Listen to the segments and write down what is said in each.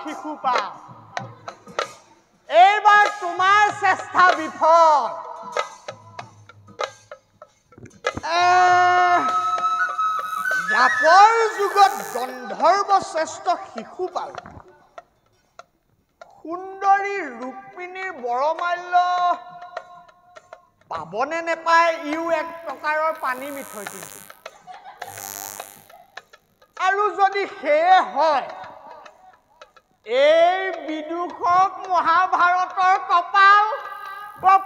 শিশুপাল এইবাৰ তোমাৰ চেষ্টা বিফল দ্বাপৰ যুগত গন্ধৰ্ব শ্ৰেষ্ঠ শিশুপাল সুন্দৰী ৰুক্মিণীৰ বৰমাল্য পাবনে নেপায় ইও এক প্ৰকাৰৰ পানী মিঠৈ কিন্তু আৰু যদি সেয়ে হয় এই বিদুষক মহাভাৰতৰ কপাল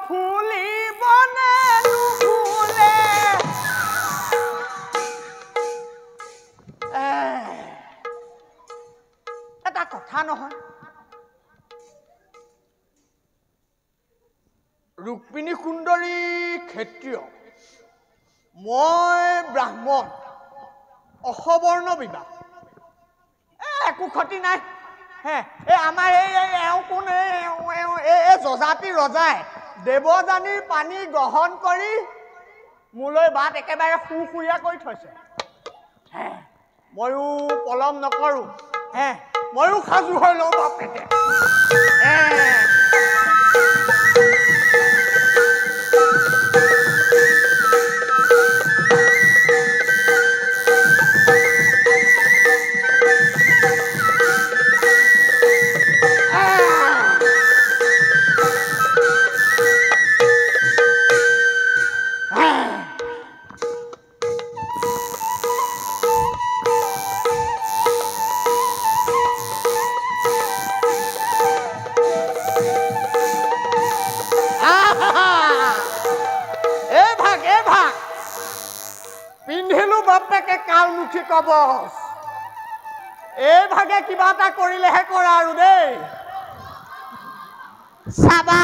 ফুলিবনে নুফুলে এটা কথা নহয় ৰুক্মিণী সুন্দৰী ক্ষত্ৰিয় মই ব্ৰাহ্মণ অসবৰ্ণ বিবাহ একো ক্ষতি নাই আমাৰ এই কোন এই যজাতি ৰজাই দেৱযানীৰ পানী গ্ৰহণ কৰি মোলৈ বাট একেবাৰে সুসুৰীয়া কৰি থৈছে ময়ো পলম নকৰো ময়ো সাজু হৈ লওঁ বাপেকে কবচ এই ভাগে কিবা এটা কৰিলেহে কৰা আৰু দেই চাবা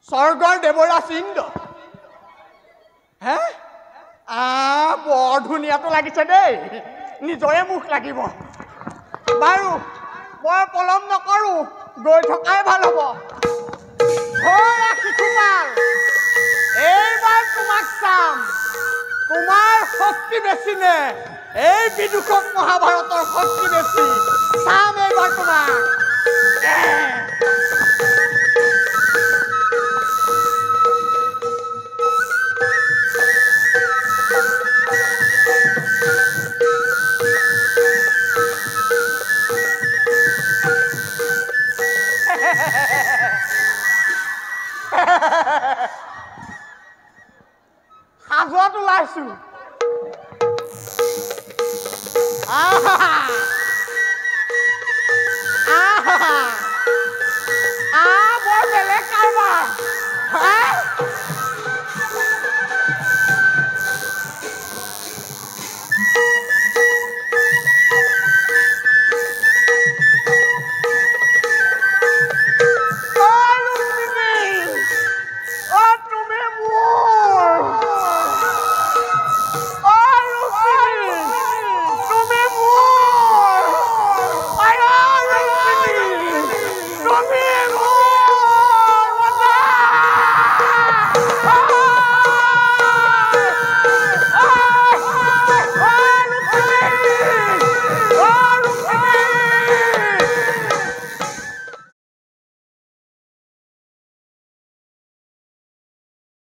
স্বৰ্গৰ দেৱৰাজ ইন্দ্ৰ বৰ ধুনীয়াটো লাগিছে দেই নিজৰে মুখ লাগিব বাৰু মই পলম নকৰো গৈ থকাই ভাল হ'ব শিশুপাল এইবাৰ তোমাক চাম তোমাৰ শক্তি বেছি নে এই বিদুষক মহাভাৰতৰ শক্তি বেছি চাম এইবাৰ তোমাক সাজত ওলাইছো বৰ বেলেগ কাৰবাৰ